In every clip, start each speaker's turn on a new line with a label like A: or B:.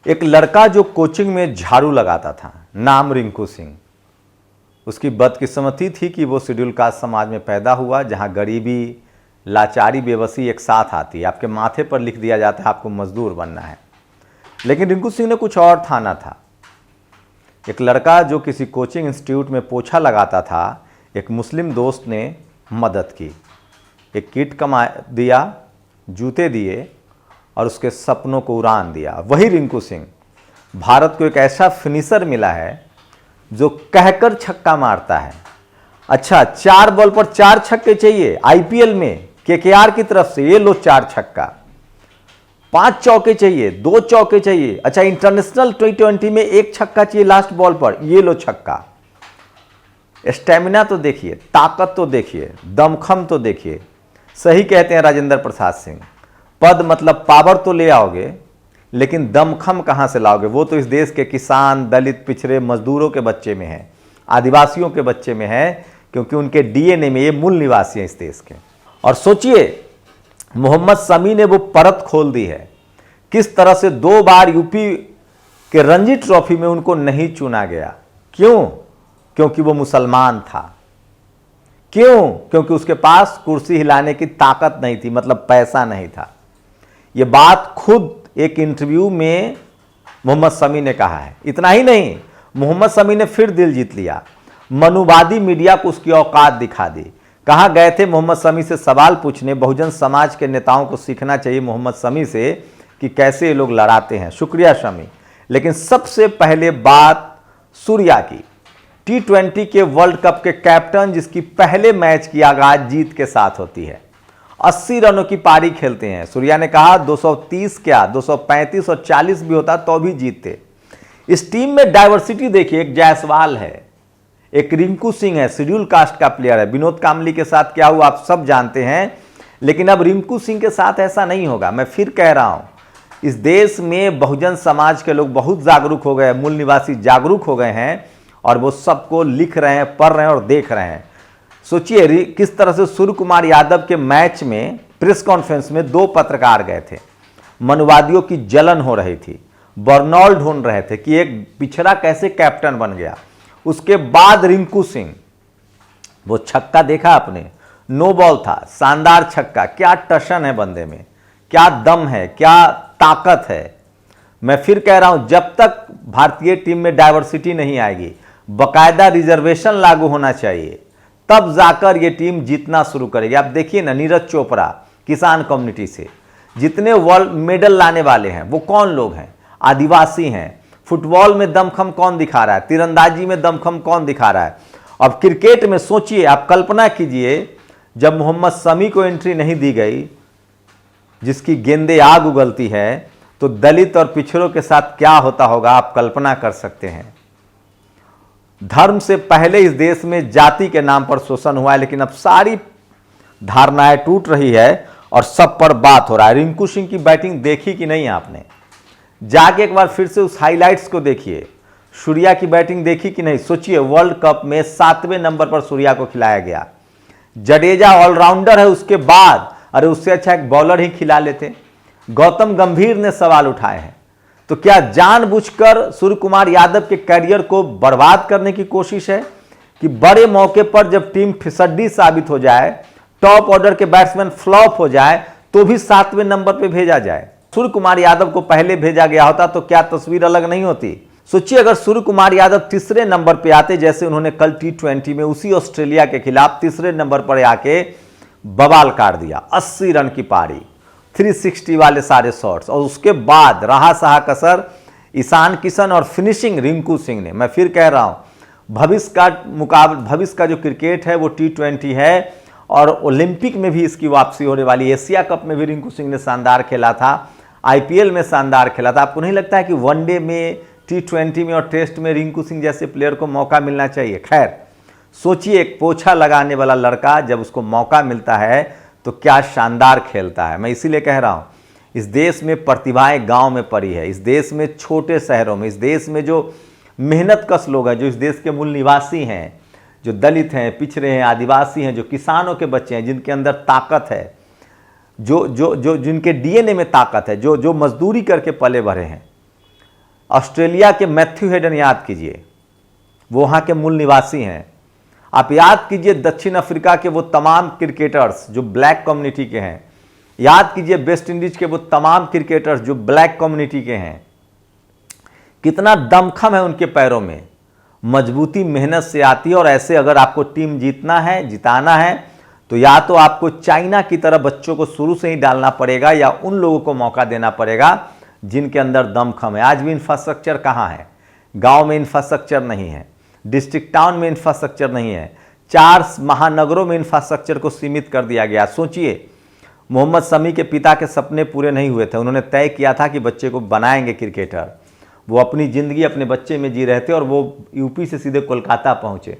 A: एक लड़का जो कोचिंग में झाड़ू लगाता था, नाम रिंकू सिंह। उसकी बदकिस्मती थी कि वो शेड्यूल कास्ट समाज में पैदा हुआ, जहां गरीबी, लाचारी, बेबसी एक साथ आती है। आपके माथे पर लिख दिया जाता है आपको मजदूर बनना है। लेकिन रिंकू सिंह ने कुछ और ठाना था। एक लड़का जो किसी कोचिंग इंस्टीट्यूट में पोछा लगाता था, एक मुस्लिम दोस्त ने मदद की, एक किट कमा दिया, जूते दिए और उसके सपनों को उड़ान दिया। वही रिंकू सिंह। भारत को एक ऐसा फिनिशर मिला है जो कहकर छक्का मारता है। अच्छा, 4 बॉल पर 4 छक्के चाहिए आईपीएल में केकेआर की तरफ से, ये लो 4 छक्का। 5 चौके चाहिए, 2 चौके चाहिए। अच्छा, इंटरनेशनल T20 में 1 छक्का चाहिए लास्ट बॉल पर, ये लो छक्का। स्टेमिना तो देखिए, ताकत तो देखिए, दमखम तो देखिए। सही कहते हैं राजेंद्र प्रसाद सिंह, पद मतलब पावर तो ले आओगे, लेकिन दमखम कहां से लाओगे? वो तो इस देश के किसान, दलित, पिछड़े, मजदूरों के बच्चे में है, आदिवासियों के बच्चे में है, क्योंकि उनके डीएनए में ये मूल निवासी हैं इस देश के। और सोचिए, मोहम्मद शमी ने वो परत खोल दी है। किस तरह से 2 बार यूपी के रणजी ट्रॉफी में उनको नहीं चुना गया। क्यों? क्योंकि वो मुसलमान था। क्यों? क्योंकि उसके पास कुर्सी हिलाने की ताकत नहीं थी, मतलब पैसा नहीं था। ये बात खुद एक इंटरव्यू में मोहम्मद शमी ने कहा है। इतना ही नहीं, मोहम्मद शमी ने फिर दिल जीत लिया। मनुवादी मीडिया को उसकी औकात दिखा दी। कहाँ गए थे मोहम्मद शमी से सवाल पूछने? बहुजन समाज के नेताओं को सीखना चाहिए मोहम्मद शमी से कि कैसे ये लोग लड़ाते हैं। शुक्रिया शमी। लेकिन सबसे पहले बात सूर्या की, T20 के वर्ल्ड कप के कैप्टन, जिसकी पहले मैच की आगाज जीत के साथ होती है। 80 रनों की पारी खेलते हैं। सूर्या ने कहा 230 क्या, 235 और 40 भी होता तो भी जीतते। इस टीम में डाइवर्सिटी देखिए, एक जायसवाल है, एक रिंकू सिंह है, शेड्यूल कास्ट का प्लेयर है। विनोद कामली के साथ क्या हुआ आप सब जानते हैं, लेकिन अब रिंकू सिंह के साथ ऐसा नहीं होगा। मैं फिर कह रहा हूं, इस देश में बहुजन समाज के लोग बहुत जागरूक हो गए, मूल निवासी जागरूक हो गए हैं, और वो सबको लिख रहे हैं, पढ़ रहे हैं और देख रहे हैं। सोचिए किस तरह से सूर्य कुमार यादव के मैच में, प्रेस कॉन्फ्रेंस में 2 पत्रकार गए थे। मनुवादियों की जलन हो रही थी, बर्नौल ढूंढ रहे थे कि एक पिछड़ा कैसे कैप्टन बन गया। उसके बाद रिंकू सिंह, वो छक्का देखा आपने, नो बॉल था, शानदार छक्का। क्या टशन है बंदे में, क्या दम है, क्या ताकत है। मैं फिर कह रहा हूं, जब तक भारतीय टीम में डाइवर्सिटी नहीं आएगी, बकायदा रिजर्वेशन लागू होना चाहिए, तब जाकर ये टीम जीतना शुरू करेगी। आप देखिए ना, नीरज चोपड़ा किसान कम्युनिटी से जितने वर्ल्ड मेडल लाने वाले हैं वो कौन लोग हैं? आदिवासी हैं। फुटबॉल में दमखम कौन दिखा रहा है? तीरंदाजी में दमखम कौन दिखा रहा है? अब क्रिकेट में सोचिए, आप कल्पना कीजिए, जब मोहम्मद शमी को एंट्री नहीं दी गई, जिसकी गेंदे आग उगलती है, तो दलित और पिछड़ों के साथ क्या होता होगा आप कल्पना कर सकते हैं। धर्म से पहले इस देश में जाति के नाम पर शोषण हुआ है, लेकिन अब सारी धारणाएं टूट रही है और सब पर बात हो रहा है। रिंकू सिंह की बैटिंग देखी कि नहीं आपने? जाके एक बार फिर से उस हाइलाइट्स को देखिए। सूर्या की बैटिंग देखी कि नहीं? सोचिए, वर्ल्ड कप में 7वें नंबर पर सूर्या को खिलाया गया। जडेजा ऑलराउंडर है, उसके बाद अरे उससे अच्छा एक बॉलर ही खिला लेते। गौतम गंभीर ने सवाल उठाए हैं। तो क्या जानबूझकर सूर्य कुमार यादव के करियर को बर्बाद करने की कोशिश है कि बड़े मौके पर जब टीम फिसड्डी साबित हो जाए, टॉप ऑर्डर के बैट्समैन फ्लॉप हो जाए, तो भी 7वें नंबर पर भेजा जाए? सूर्य कुमार यादव को पहले भेजा गया होता तो क्या तस्वीर अलग नहीं होती? सोचिए, अगर सूर्य कुमार यादव तीसरे नंबर पे आते, जैसे उन्होंने कल T20 में उसी ऑस्ट्रेलिया के खिलाफ तीसरे नंबर पर आके बवाल काट दिया, 80 रन की पारी, 360 वाले सारे शॉट्स, और उसके बाद रहा सहा कसर ईशान किशन और फिनिशिंग रिंकू सिंह ने। मैं फिर कह रहा हूं, भविष्य का जो क्रिकेट है वो T20 है, और ओलंपिक में भी इसकी वापसी होने वाली। एशिया कप में भी रिंकू सिंह ने शानदार खेला था, आईपीएल में शानदार खेला था। आपको नहीं लगता है कि वनडे में, T20 में और टेस्ट में रिंकू सिंह जैसे प्लेयर को मौका मिलना चाहिए? खैर, सोचिए, एक पोछा लगाने वाला लड़का जब उसको मौका मिलता है तो क्या शानदार खेलता है। मैं इसीलिए कह रहा हूं, इस देश में प्रतिभाएं गांव में पड़ी है। इस देश में, छोटे शहरों में, इस देश में जो मेहनत कश लोग हैं, जो इस देश के मूल निवासी हैं, जो दलित हैं, पिछड़े हैं, आदिवासी हैं, जो किसानों के बच्चे हैं, जिनके अंदर ताकत है, जो जिनके डीएनए में ताकत है, जो मजदूरी करके पले बढ़े हैं, ऑस्ट्रेलिया के मैथ्यू हेडन याद कीजिए, वो वहाँ के मूल निवासी हैं। आप याद कीजिए दक्षिण अफ्रीका के वो तमाम क्रिकेटर्स जो ब्लैक कम्युनिटी के हैं। याद कीजिए वेस्ट इंडीज के वो तमाम क्रिकेटर्स जो ब्लैक कम्युनिटी के हैं। कितना दमखम है उनके पैरों में, मजबूती मेहनत से आती है। और ऐसे अगर आपको टीम जीतना है, जिताना है, तो या तो आपको चाइना की तरह बच्चों को शुरू से ही डालना पड़ेगा या उन लोगों को मौका देना पड़ेगा जिनके अंदर दमखम है। आज भी इंफ्रास्ट्रक्चर कहाँ है? गांव में इंफ्रास्ट्रक्चर नहीं है, डिस्ट्रिक्ट टाउन में इंफ्रास्ट्रक्चर नहीं है, 4 महानगरों में इंफ्रास्ट्रक्चर को सीमित कर दिया गया। सोचिए, मोहम्मद शमी के पिता के सपने पूरे नहीं हुए थे। उन्होंने तय किया था कि बच्चे को बनाएंगे क्रिकेटर। वो अपनी ज़िंदगी अपने बच्चे में जी रहे थे और वो यूपी से सीधे कोलकाता पहुँचे।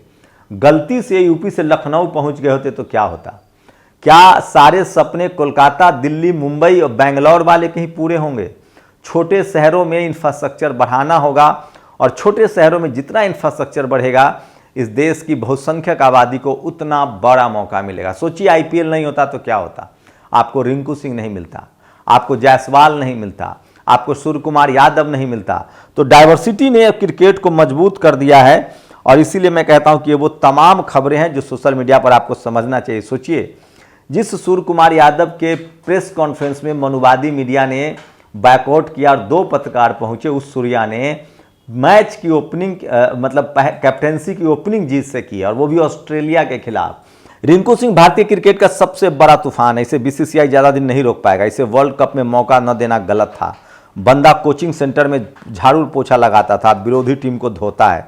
A: गलती से यूपी से लखनऊ पहुँच गए होते तो क्या होता? क्या सारे सपने कोलकाता, दिल्ली, मुंबई और बेंगलोर वाले कहीं पूरे होंगे? छोटे शहरों में इंफ्रास्ट्रक्चर बढ़ाना होगा और छोटे शहरों में जितना इंफ्रास्ट्रक्चर बढ़ेगा, इस देश की बहुसंख्यक आबादी को उतना बड़ा मौका मिलेगा। सोचिए, आईपीएल नहीं होता तो क्या होता? आपको रिंकू सिंह नहीं मिलता, आपको जायसवाल नहीं मिलता, आपको सूर्य कुमार यादव नहीं मिलता। तो डाइवर्सिटी ने क्रिकेट को मजबूत कर दिया है और इसीलिए मैं कहता हूं कि ये वो तमाम खबरें हैं जो सोशल मीडिया पर आपको समझना चाहिए। सोचिए, जिस सूर्य कुमार यादव के प्रेस कॉन्फ्रेंस में मनुवादी मीडिया ने बैकआउट किया और 2 पत्रकार पहुंचे, उस सूर्या ने मैच की ओपनिंग मतलब कैप्टेंसी की ओपनिंग जीत से की और वो भी ऑस्ट्रेलिया के खिलाफ। रिंकू सिंह भारतीय क्रिकेट का सबसे बड़ा तूफान है। इसे बीसीसीआई ज़्यादा दिन नहीं रोक पाएगा। इसे वर्ल्ड कप में मौका न देना गलत था। बंदा कोचिंग सेंटर में झाड़ू पोछा लगाता था, विरोधी टीम को धोता है।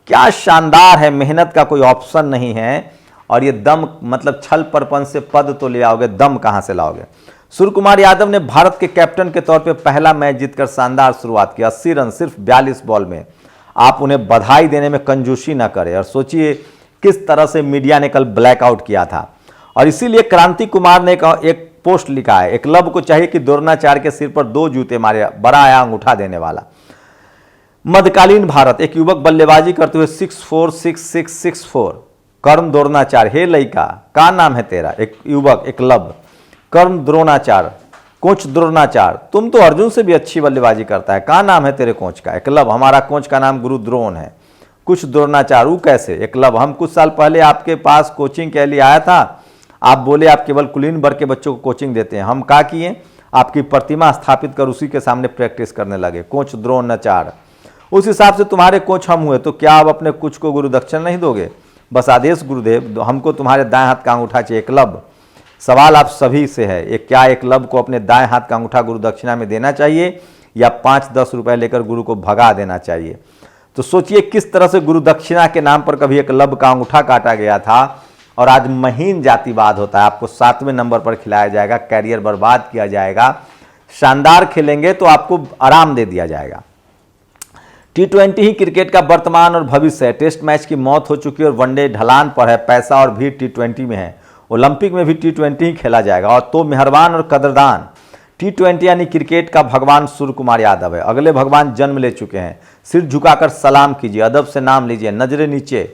A: क्या शानदार है, मेहनत का कोई ऑप्शन नहीं है। और ये दम, मतलब छल परपन से पद तो ले आओगे, दम कहाँ से लाओगे? सूर्य कुमार यादव ने भारत के कैप्टन के तौर पे पहला मैच जीतकर शानदार शुरुआत की। 80 रन सिर्फ 42 बॉल में। आप उन्हें बधाई देने में कंजूसी ना करें। और सोचिए किस तरह से मीडिया ने कल ब्लैकआउट किया था। और इसीलिए क्रांति कुमार ने एक पोस्ट लिखा है, एकलव्य को चाहिए कि द्रोणाचार्य के सिर पर 2 जूते मारे, बड़ा आया अंगूठा देने वाला। मध्यकालीन भारत, एक युवक बल्लेबाजी करते हुए 6'4", 6'6", 6'4", कर्ण द्रोणाचार्य। हे लड़का, का नाम है तेरा? एक युवक एकलव्य, कर्ण द्रोणाचार्य, कोच द्रोणाचार्य। तुम तो अर्जुन से भी अच्छी बल्लेबाजी करता है, का नाम है तेरे कोच का? एकलव्य। हमारा कोच का नाम गुरु द्रोण है। कुछ द्रोणाचार्य। वो कैसे? एकलव्य, हम कुछ साल पहले आपके पास कोचिंग के लिए आया था, आप बोले आप केवल कुलीन वर्ग के बच्चों को कोचिंग देते हैं। हम क्या किए? आपकी प्रतिमा स्थापित कर उसी के सामने प्रैक्टिस करने लगे। कोच द्रोणाचार्य। उस हिसाब से तुम्हारे कोच हम हुए, तो क्या आप अपने कुछ को गुरु दक्षिणा नहीं दोगे? बस आदेश गुरुदेव, हमको तुम्हारे दाएं हाथ का अंगूठा चाहिए। एकलव्य, सवाल आप सभी से है, ये क्या एकलव्य को अपने दाएं हाथ का अंगूठा गुरु दक्षिणा में देना चाहिए या 5-10 रुपए लेकर गुरु को भगा देना चाहिए? तो सोचिए किस तरह से गुरु दक्षिणा के नाम पर कभी एकलव्य का अंगूठा काटा गया था और आज महीन जातिवाद होता है। आपको 7वें नंबर पर खिलाया जाएगा, कैरियर बर्बाद किया जाएगा। शानदार खेलेंगे तो आपको आराम दे दिया जाएगा। T20 ही क्रिकेट का वर्तमान और भविष्य है। टेस्ट मैच की मौत हो चुकी है और वनडे ढलान पर है। पैसा और भीड़ T20 में है। ओलंपिक में भी T20 ही खेला जाएगा। और तो मेहरबान और कदरदान T20 यानी क्रिकेट का भगवान सूर्य कुमार यादव है। अगले भगवान जन्म ले चुके हैं। सिर झुकाकर सलाम कीजिए, अदब से नाम लीजिए, नजरें नीचे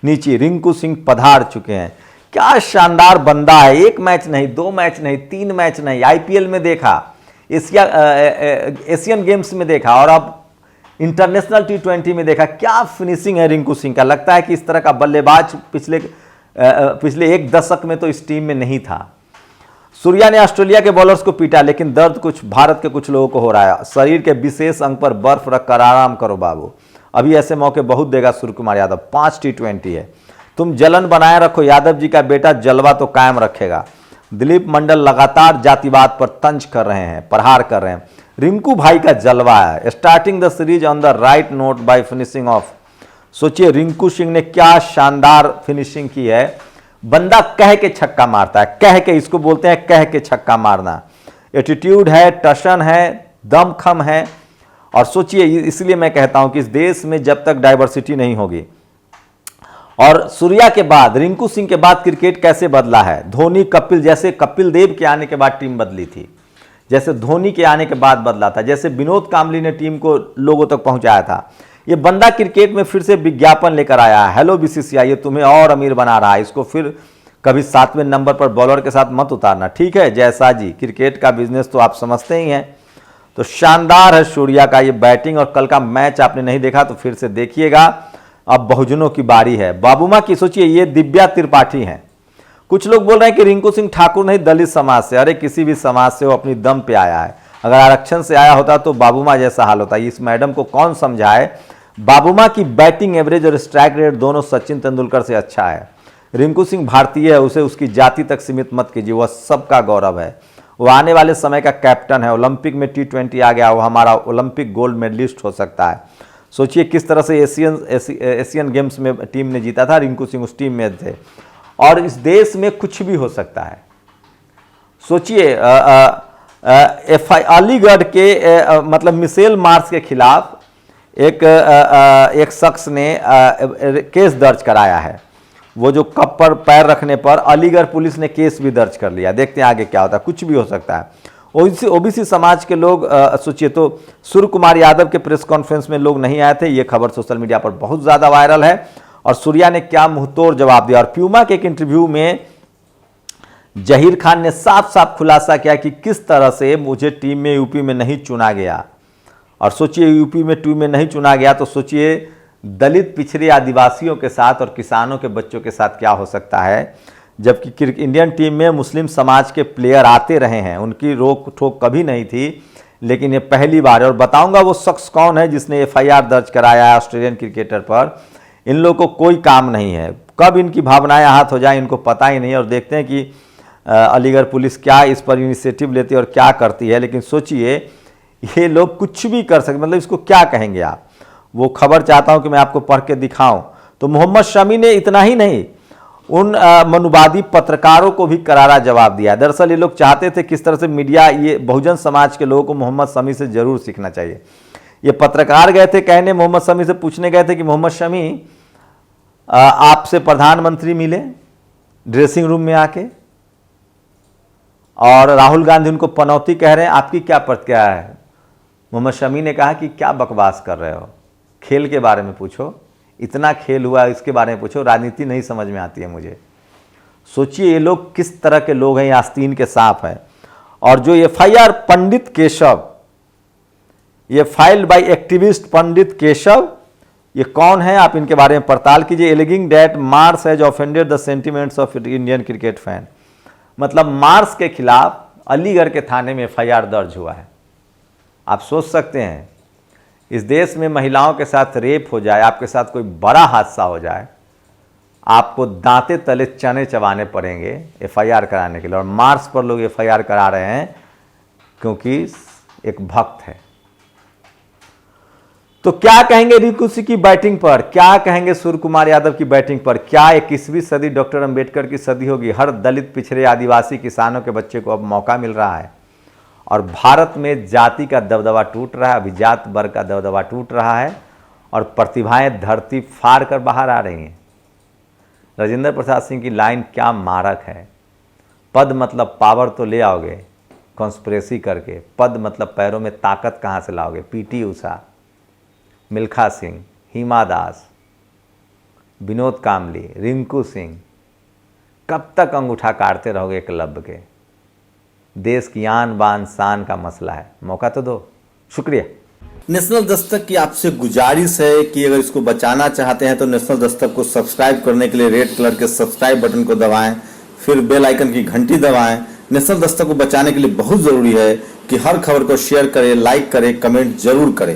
A: नीचे। रिंकू सिंह पधार चुके हैं। क्या शानदार बंदा है। 1 मैच नहीं, 2 मैच नहीं, 3 मैच नहीं, आईपीएल में देखा, एशियन गेम्स में देखा और अब इंटरनेशनल T20 में देखा। क्या फिनिशिंग है रिंकू सिंह का। लगता है कि इस तरह का बल्लेबाज पिछले 1 दशक में तो इस टीम में नहीं था। सूर्या ने ऑस्ट्रेलिया के बॉलर्स को पीटा, लेकिन दर्द कुछ भारत के कुछ लोगों को हो रहा है। शरीर के विशेष अंग पर बर्फ रखकर आराम करो बाबू, अभी ऐसे मौके बहुत देगा सूर्य कुमार यादव। 5 T20 है। तुम जलन बनाए रखो, यादव जी का बेटा जलवा तो कायम रखेगा। दिलीप मंडल लगातार जातिवाद पर तंज कर रहे हैं, प्रहार कर रहे हैं। रिंकू भाई का जलवा है। Starting the series on the right note by finishing off. सोचिए रिंकू सिंह ने क्या शानदार फिनिशिंग की है। बंदा कह के छक्का मारता है, कह के, इसको बोलते हैं कह के छक्का मारना। एटीट्यूड है, टशन है, दमखम है। और सोचिए, इसलिए मैं कहता हूं कि इस देश में जब तक डाइवर्सिटी नहीं होगी, और सूर्या के बाद, रिंकू सिंह के बाद क्रिकेट कैसे बदला है। धोनी, कपिल, जैसे कपिल देव के आने के बाद टीम बदली थी, जैसे धोनी के आने के बाद बदला था, जैसे विनोद कांबली ने टीम को लोगों तक पहुंचाया था। ये बंदा क्रिकेट में फिर से विज्ञापन लेकर आया है। हेलो बीसीसीआई, ये तुम्हें और अमीर बना रहा है। इसको फिर कभी 7वें नंबर पर बॉलर के साथ मत उतारना, ठीक है जैसा जी। क्रिकेट का बिजनेस तो आप समझते ही हैं। तो शानदार है सूर्या का ये बैटिंग, और कल का मैच आपने नहीं देखा तो फिर से देखिएगा। अब बहुजनों की बारी है। बाबूमा की सोचिए, ये दिव्या त्रिपाठी हैं। कुछ लोग बोल रहे हैं कि रिंकू सिंह ठाकुर नहीं, दलित समाज से। अरे किसी भी समाज से वो अपनी दम पे आया है। अगर आरक्षण से आया होता तो बाबूमा जैसा हाल होता। इस मैडम को कौन समझाए। बाबूमा की बैटिंग एवरेज और स्ट्राइक रेट दोनों सचिन तेंदुलकर से अच्छा है। रिंकू सिंह भारतीय है, उसे उसकी जाति तक सीमित मत कीजिए, वह सबका गौरव है। वो आने वाले समय का कैप्टन है। ओलंपिक में T20 आ गया, वो हमारा ओलंपिक गोल्ड मेडलिस्ट हो सकता है। सोचिए किस तरह से एशियन गेम्स में टीम ने जीता था, रिंकू सिंह उस टीम में थे। और इस देश में कुछ भी हो सकता है। सोचिए अलीगढ़ के मतलब मिशेल मार्श के खिलाफ एक शख्स ने केस दर्ज कराया है। वो जो कप पर पैर रखने पर अलीगढ़ पुलिस ने केस भी दर्ज कर लिया। देखते हैं आगे क्या होता है, कुछ भी हो सकता है। ओबीसी समाज के लोग सोचिए तो सूर्य कुमार यादव के प्रेस कॉन्फ्रेंस में लोग नहीं आए थे। ये खबर सोशल मीडिया पर बहुत ज़्यादा वायरल है। और सूर्या ने क्या मुंहतोड़ जवाब दिया। और प्यूमा के एक इंटरव्यू में जहीर खान ने साफ साफ खुलासा किया कि किस तरह से मुझे टीम में यूपी में नहीं चुना गया। और सोचिए यूपी में टीम में नहीं चुना गया तो सोचिए दलित पिछड़े आदिवासियों के साथ और किसानों के बच्चों के साथ क्या हो सकता है। जबकि इंडियन टीम में मुस्लिम समाज के प्लेयर आते रहे हैं, उनकी रोक ठोक कभी नहीं थी, लेकिन ये पहली बार है। और बताऊंगा वो शख्स कौन है जिसने FIR दर्ज कराया है ऑस्ट्रेलियन क्रिकेटर पर। इन लोगों को कोई काम नहीं है, कब इनकी भावनाएं आहत हो जाए इनको पता ही नहीं। और देखते हैं कि अलीगढ़ पुलिस क्या इस पर इनिशिएटिव लेती है और क्या करती है। लेकिन सोचिए ये लोग कुछ भी कर सकते, मतलब इसको क्या कहेंगे आप। वो खबर चाहता हूं कि मैं आपको पढ़ के दिखाऊं। तो मोहम्मद शमी ने इतना ही नहीं, उन मनुवादी पत्रकारों को भी करारा जवाब दिया। दरअसल ये लोग चाहते थे किस तरह से मीडिया, ये बहुजन समाज के लोगों को मोहम्मद शमी से जरूर सीखना चाहिए। ये पत्रकार गए थे कहने, मोहम्मद शमी से पूछने गए थे कि मोहम्मद शमी आपसे प्रधानमंत्री मिले ड्रेसिंग रूम में आके, और राहुल गांधी उनको पनौती कह रहे हैं, आपकी क्या प्रतिक्रिया है। मोहम्मद शमी ने कहा कि क्या बकवास कर रहे हो, खेल के बारे में पूछो, इतना खेल हुआ इसके बारे में पूछो, राजनीति नहीं समझ में आती है मुझे। सोचिए ये लोग किस तरह के लोग हैं, आस्तीन के सांप हैं। और जो FIR पंडित केशव, ये filed by activist Pandit Keshav, ये कौन है आप इनके बारे में पड़ताल कीजिए। Alleging that Mars has offended the sentiments of Indian cricket fan. मतलब मार्स के खिलाफ अलीगढ़ के थाने में FIR दर्ज हुआ है। आप सोच सकते हैं इस देश में महिलाओं के साथ रेप हो जाए, आपके साथ कोई बड़ा हादसा हो जाए, आपको दांते तले चने चबाने पड़ेंगे FIR कराने के लिए। और मार्स पर लोग FIR करा रहे हैं क्योंकि एक भक्त है। तो क्या कहेंगे रिंकू सिंह की बैटिंग पर, क्या कहेंगे सूर्य कुमार यादव की बैटिंग पर। क्या 21वीं सदी डॉक्टर अंबेडकर की सदी होगी। हर दलित पिछड़े आदिवासी किसानों के बच्चे को अब मौका मिल रहा है। और भारत में जाति का दबदबा टूट रहा है, अभिजात वर्ग का दबदबा टूट रहा है, और प्रतिभाएं धरती फाड़ कर बाहर आ रही हैं। राजेंद्र प्रसाद सिंह की लाइन क्या मारक है। पद मतलब पावर तो ले आओगे कॉन्स्पिरेसी करके, पद मतलब पैरों में ताकत कहाँ से लाओगे। PT उषा, मिल्खा सिंह, हिमा दास, विनोद कामली, रिंकू सिंह, कब तक अंगूठा काटते रहोगे एकलव्य के। देश की आन बान शान का मसला है, मौका तो दो। शुक्रिया।
B: नेशनल दस्तक की आपसे गुजारिश है कि अगर इसको बचाना चाहते हैं तो नेशनल दस्तक को सब्सक्राइब करने के लिए रेड कलर के सब्सक्राइब बटन को दबाएं, फिर बेल आइकन की घंटी दबाएं। नेशनल दस्तक को बचाने के लिए बहुत जरूरी है कि हर खबर को शेयर करें, लाइक करें, कमेंट जरूर करें।